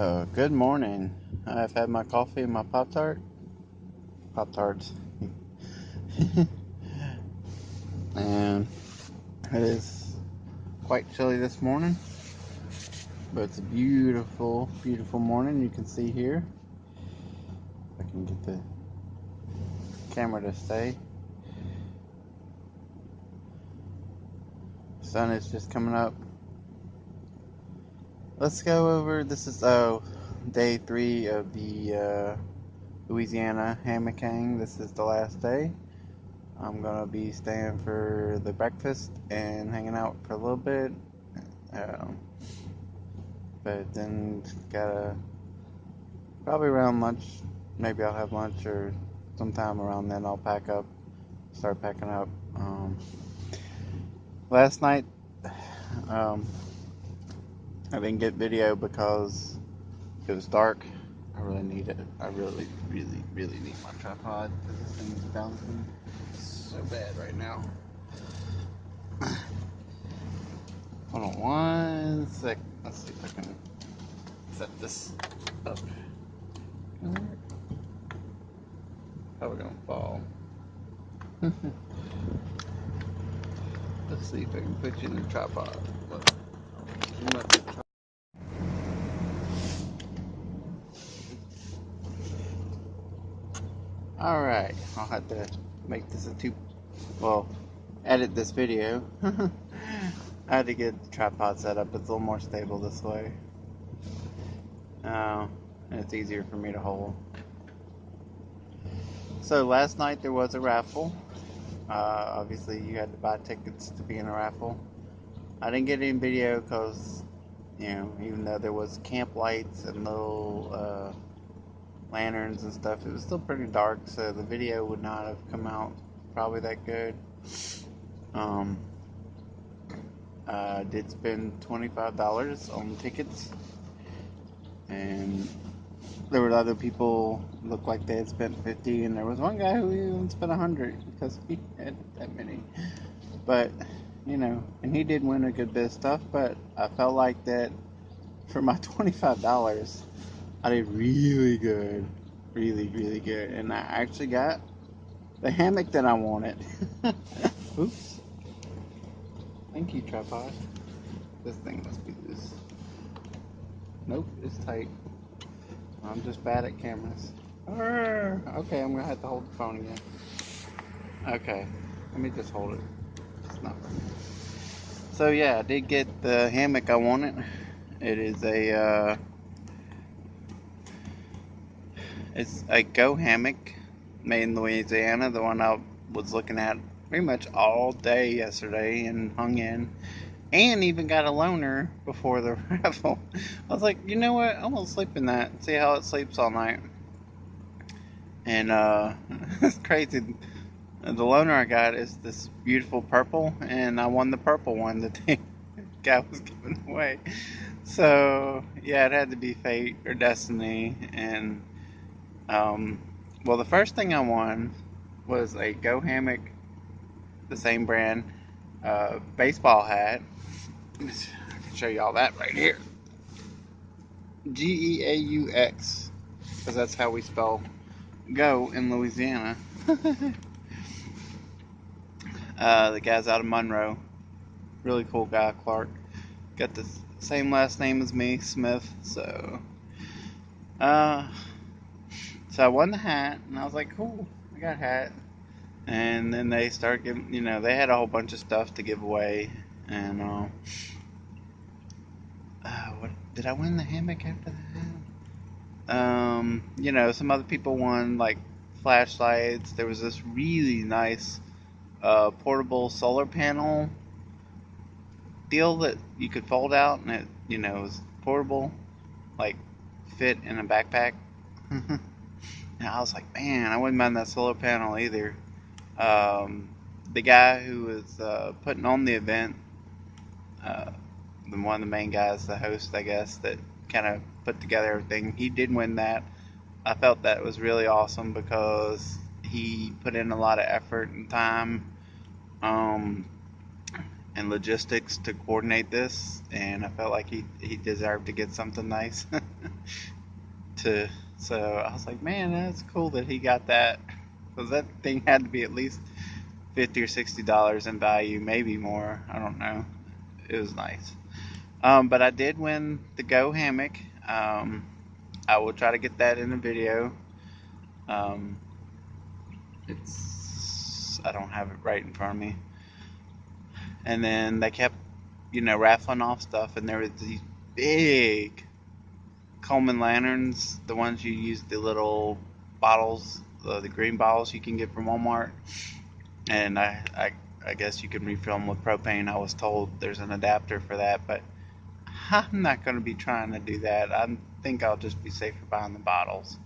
Oh, good morning. I've had my coffee and my Pop-Tarts. And it is quite chilly this morning, but it's a beautiful, beautiful morning. You can see here. If I can get the camera to stay. The sun is just coming up. Let's go over, this is day 3 of the Louisiana hammocking. This is the last day. I'm gonna be staying for the breakfast and hanging out for a little bit, but then gotta probably around lunch. Maybe I'll have lunch, or sometime around then I'll start packing up. Last night, um, I didn't get video because it was dark. I really need it. I really, really, really need my tripod because this thing is bouncing so bad right now. Hold on one sec. Let's see if I can set this up. How we're gonna fall. Let's see if I can put you in the tripod. Alright, I'll have to make this edit this video. I had to get the tripod set up. It's a little more stable this way. And it's easier for me to hold. So last night there was a raffle. Obviously you had to buy tickets to be in a raffle. I didn't get any video because, even though there was camp lights and little lanterns and stuff, it was still pretty dark, so the video would not have come out probably that good. I did spend $25 on tickets, and there were other people who looked like they had spent $50, and there was one guy who even spent $100 because he had that many. But and he did win a good bit of stuff, but I felt like that for my $25 I did really good. Really, really good. And I actually got the hammock that I wanted. Oops. Thank you, tripod. This thing must be loose. Nope, it's tight. I'm just bad at cameras. Okay, I'm gonna have to hold the phone again. Okay, let me just hold it. It's not for me. So yeah, I did get the hammock I wanted. It is it's a Go hammock made in Louisiana. The one I was looking at pretty much all day yesterday and hung in, and even got a loaner before the raffle. I was like, you know what? I'm gonna sleep in that. See how it sleeps all night. And it's crazy. The loaner I got is this beautiful purple, and I won the purple one that the guy was giving away. So yeah, it had to be fate or destiny. And well, the first thing I won was a Go hammock, the same brand, baseball hat. I can show y'all that right here. Geaux, because that's how we spell go in Louisiana. The guy's out of Monroe. Really cool guy, Clark. Got the same last name as me, Smith. So I won the hat, and I was like, cool, I got a hat. And then they start giving, they had a whole bunch of stuff to give away. And what did I win the hammock after that? Some other people won like flashlights. There was this really nice portable solar panel deal that you could fold out, and it was portable, like fit in a backpack. And I was like, man, I wouldn't mind that solar panel either. The guy who was putting on the event, one of the main guys, the host, I guess, that kind of put together everything, he did win that. I felt that was really awesome because he put in a lot of effort and time and logistics to coordinate this, and I felt like he deserved to get something nice. So I was like, man, that's cool that he got that, because that thing had to be at least $50 or $60 in value, maybe more. I don't know. It was nice. But I did win the Go hammock. I will try to get that in a video. Um, I don't have it right in front of me. And then they kept, raffling off stuff, and there was these big Coleman lanterns, the ones you use the little bottles, the green bottles you can get from Walmart. And I guess you can refill them with propane. I was told there's an adapter for that, but I'm not going to be trying to do that. I think I'll just be safer buying the bottles.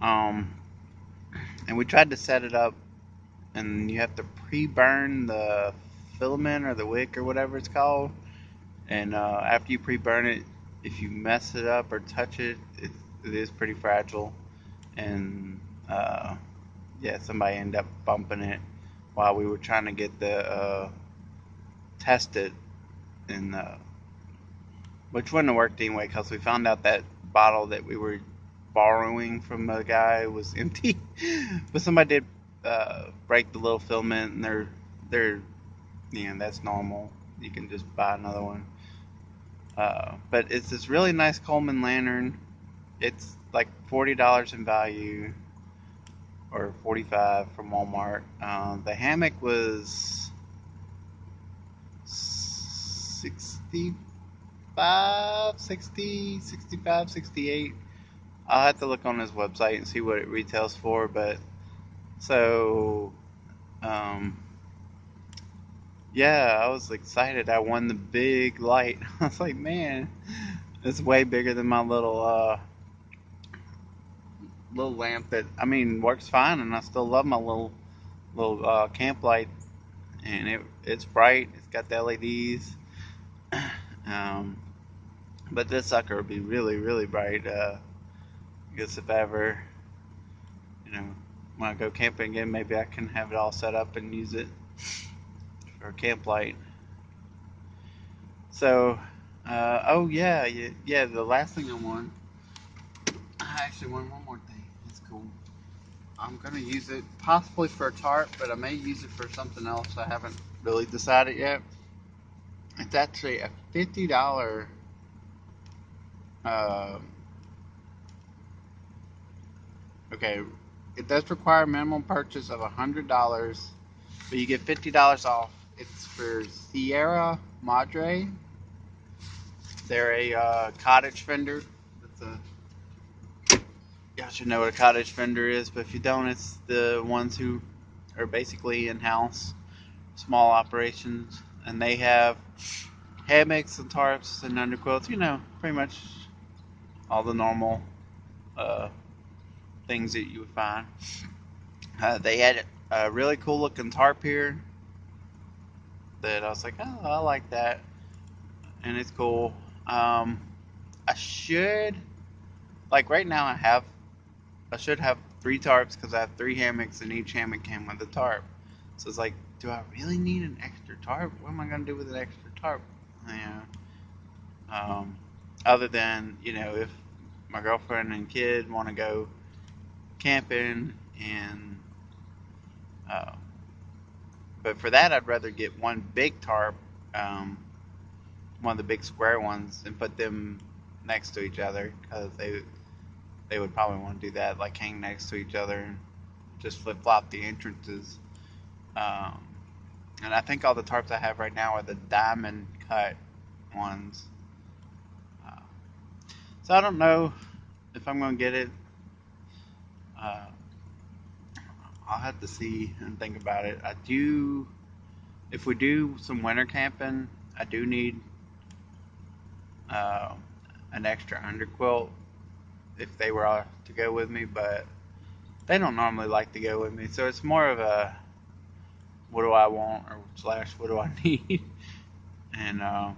And we tried to set it up, and you have to pre-burn the filament or the wick or whatever it's called. And after you pre-burn it, if you mess it up or touch it, it is pretty fragile. And yeah, somebody ended up bumping it while we were trying to get the test it, and which wouldn't have worked anyway, because we found out that bottle that we were borrowing from the guy was empty. But somebody did break the little filament, and they're that's normal. You can just buy another one. But it's this really nice Coleman lantern. It's like $40 in value, or 45 from Walmart. The hammock was 65, 60, 65, 68. I'll have to look on his website and see what it retails for. But so, yeah, I was excited. I won the big light. I was like, man, it's way bigger than my little lamp that, I mean, works fine, and I still love my little camp light. And it's bright. It's got the LEDs. um, but this sucker will be really, really bright. I guess if I ever, want to go camping again, maybe I can have it all set up and use it for a camp light. So, oh yeah, yeah. The last thing I actually won one more thing. It's cool. I'm gonna use it possibly for a tarp, but I may use it for something else. I haven't really decided yet. It's actually a $50. Uh, okay, it does require a minimum purchase of $100, but you get $50 off. It's for Sierra Madre. They're a cottage fender. Y'all should know what a cottage fender is, but if you don't, it's the ones who are basically in-house, small operations, and they have hammocks and tarps and underquilts. Pretty much all the normal things that you would find. They had a really cool looking tarp here that I was like, oh, I like that, and it's cool. I should, like right now, I should have 3 tarps, because I have 3 hammocks, and each hammock came with a tarp. So it's like, do I really need an extra tarp? What am I gonna do with an extra tarp? Yeah. Other than, if my girlfriend and kid want to go camping, and but for that I'd rather get one big tarp, one of the big square ones, and put them next to each other, because they would probably want to do that, like hang next to each other and just flip flop the entrances. Um, and I think all the tarps I have right now are the diamond cut ones. Uh, so I don't know if I'm going to get it. Uh, I'll have to see and think about it. If we do some winter camping, I do need uh, an extra underquilt if they were to go with me, but they don't normally like to go with me. So it's more of a, what do I want, or / what do I need? And I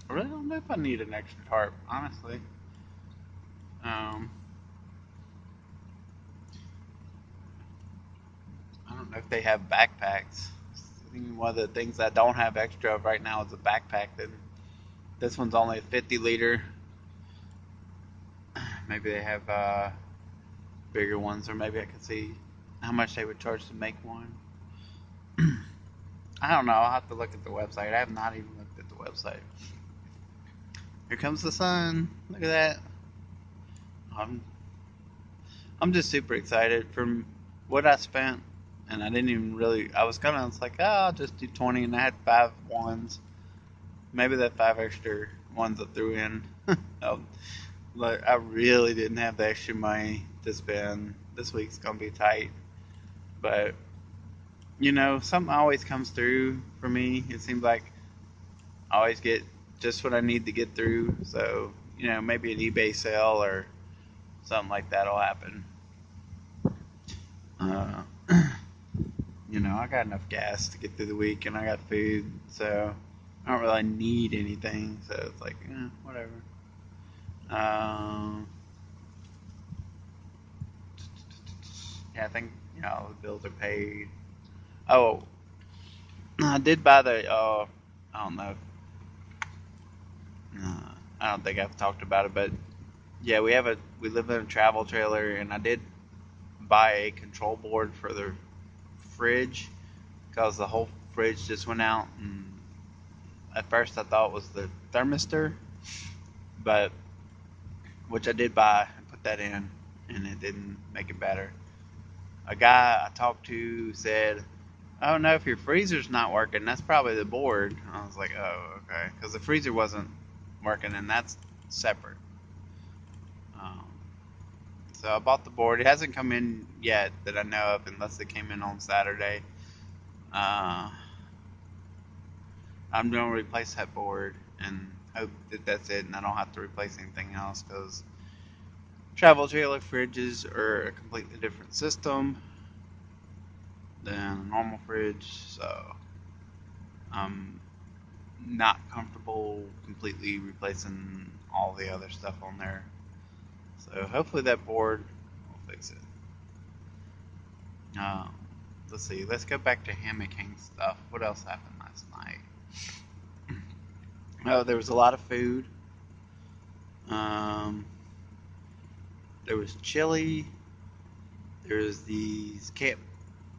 really don't know if I need an extra tarp, honestly. Um, I don't know if they have backpacks. I think one of the things I don't have extra of right now is a backpack. That this one's only a 50 liter. Maybe they have bigger ones, or maybe I could see how much they would charge to make one. I don't know. I'll have to look at the website. I have not even looked at the website. Here comes the sun. Look at that. I'm I'm just super excited from what I spent, and I didn't even really. I was kind of like, oh, I'll just do 20, and I had 5 ones. Maybe that 5 extra ones I threw in. Like I really didn't have the extra money to spend. This week's gonna be tight, but something always comes through for me. It seems like I always get just what I need to get through. So maybe an eBay sale or something like that'll happen. Uh, I got enough gas to get through the week, and I got food, so I don't really need anything. So it's like, whatever. Um, yeah, I think all the bills are paid. Oh, I did buy the. I don't know. I don't think I've talked about it, but yeah, we live in a travel trailer, and I did buy a control board for the fridge because the whole fridge just went out, and at first I thought it was the thermistor, but which I did buy and put that in, and it didn't make it better. A guy I talked to said, "Oh no, if your freezer's not working, that's probably the board." I was like, "Oh, okay," because the freezer wasn't working, and that's separate. Um, so I bought the board. It hasn't come in yet that I know of, unless it came in on Saturday. Uh, I'm gonna replace that board and hope that that's it, and I don't have to replace anything else because travel trailer fridges are a completely different system than a normal fridge, so I'm not comfortable completely replacing all the other stuff on there. So hopefully that board will fix it. Um, let's see. Let's go back to hammocking stuff. What else happened last night? Oh, there was a lot of food. Um, there was chili. There was these camp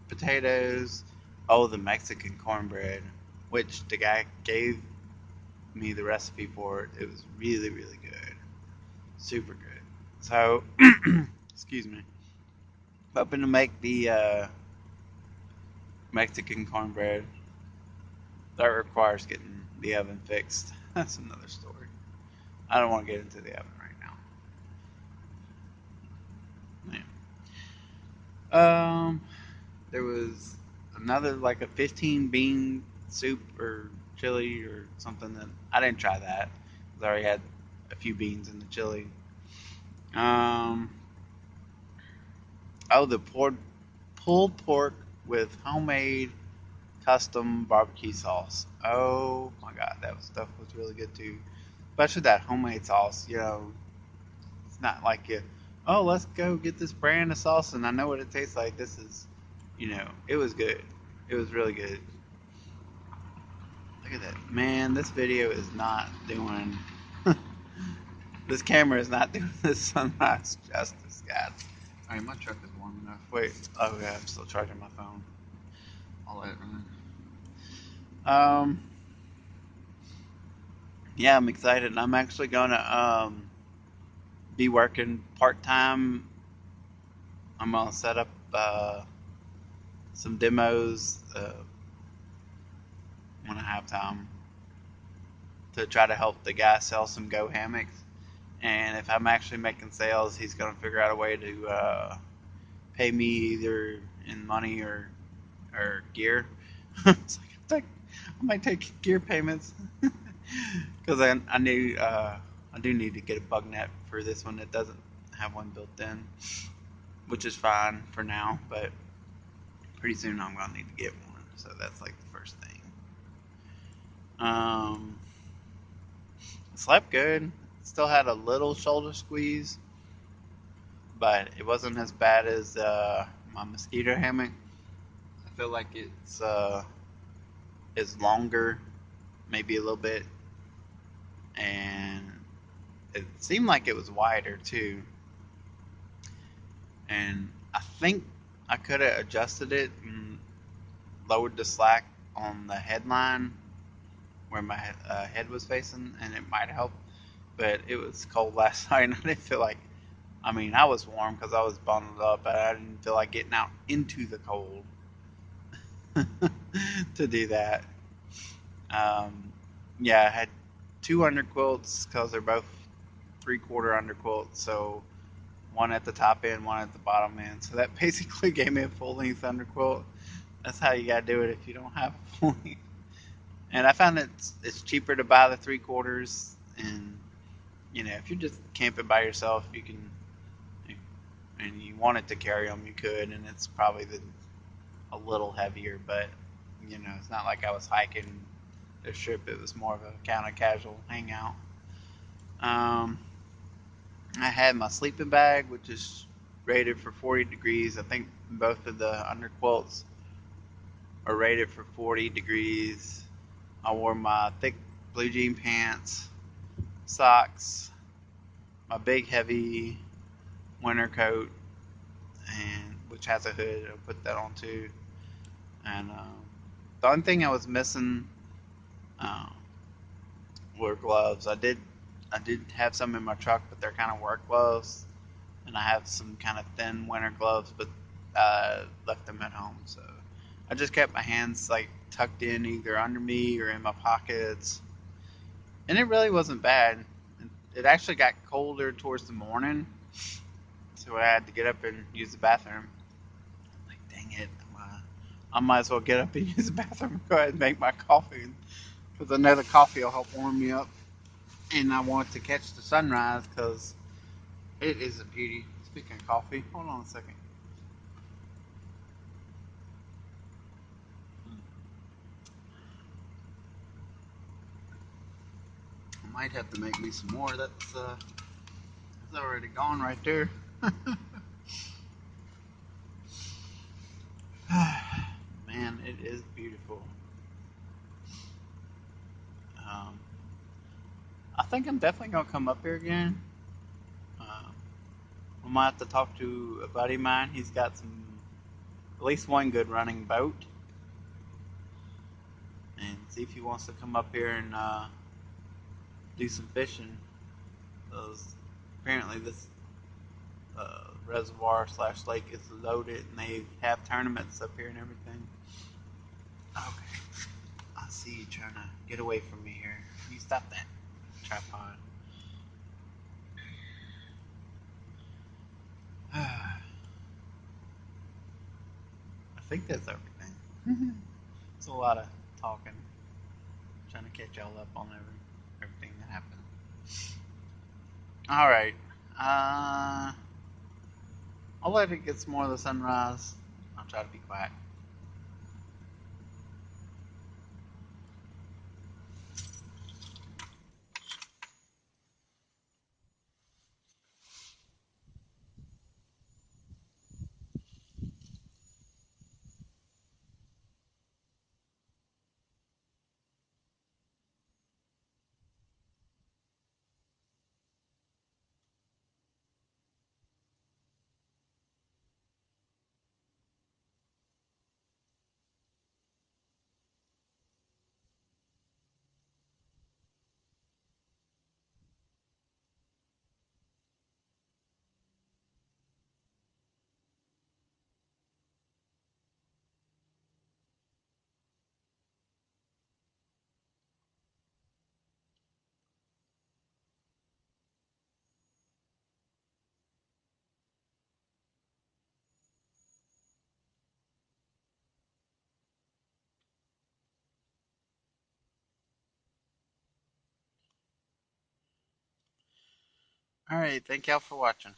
potatoes. Oh, the Mexican cornbread, which the guy gave me the recipe for it. It was really, really good. Super good. So, excuse me. Hoping to make the Mexican cornbread. That requires getting the oven fixed. That's another story. I don't want to get into the oven right now. Yeah. There was another like a 15 bean soup or chili or something that I didn't try that because I already had a few beans in the chili. Um, oh, the pulled pork with homemade custom barbecue sauce. Oh my god, stuff was really good too. Especially that homemade sauce. It's not like oh, let's go get this brand of sauce and I know what it tastes like. This is, it was good. It was really good. Look at that. Man, this video is not doing. This camera is not doing this sunrise justice, guys. Alright, my truck is warm enough. Wait. Oh, yeah, I'm still charging my phone. I'll let it run. Yeah, I'm excited. I'm actually going to be working part time. I'm going to set up some demos when I have time to try to help the guy sell some Go hammocks. And if I'm actually making sales, he's going to figure out a way to pay me either in money or gear. It's like, I might take gear payments because I do need to get a bug net for this one that doesn't have one built in, which is fine for now, but pretty soon I'm going to need to get one. So that's like the first thing. Um, Slept good. Still had a little shoulder squeeze, but it wasn't as bad as my mosquito hammock. I feel like it's longer, maybe a little bit, and it seemed like it was wider too. and I think I could have adjusted it and lowered the slack on the headline where my head was facing, and it might help. But it was cold last night, and I didn't feel like. I mean, I was warm because I was bundled up, but I didn't feel like getting out into the cold to do that. Um, yeah, I had two underquilts because they're both three-quarter underquilts, so one at the top end, one at the bottom end. So that basically gave me a full-length underquilt. That's how you gotta do it if you don't have a full length. And I found that it's cheaper to buy the three quarters, and if you're just camping by yourself, you can, and you wanted to carry them, you could, and it's probably a little heavier, but it's not like I was hiking the strip. It was more of a kind of casual hangout. Um, I had my sleeping bag, which is rated for 40 degrees. I think both of the underquilts are rated for 40 degrees. I wore my thick blue jean pants, socks, my big heavy winter coat, and which has a hood. I'll put that on too. And the only thing I was missing uh, were gloves. I did have some in my truck, but they're kind of work gloves, and I have some kind of thin winter gloves, but left them at home. So I just kept my hands like tucked in either under me or in my pockets, and it really wasn't bad. It actually got colder towards the morning, so I had to get up and use the bathroom. Like, dang it, I might as well get up and use the bathroom and go ahead and make my coffee, because I know the coffee will help warm me up. And I want to catch the sunrise because it is a beauty. Speaking of coffee, hold on a second. I might have to make me some more. That's already gone right there. Man, it is beautiful. Um, I think I'm definitely gonna come up here again. Um, I might have to talk to a buddy of mine. He's got at least one good running boat, and see if he wants to come up here and do some fishing. Because apparently this reservoir slash lake is loaded, and they have tournaments up here and everything. Okay, I see you trying to get away from me here. You stop that tripod. I think that's everything. It's a lot of talking, trying to catch y'all up on everything that happened. All right. Uh, I'll let it get some more of the sunrise. I'll try to be quiet. All right. Thank y'all for watching.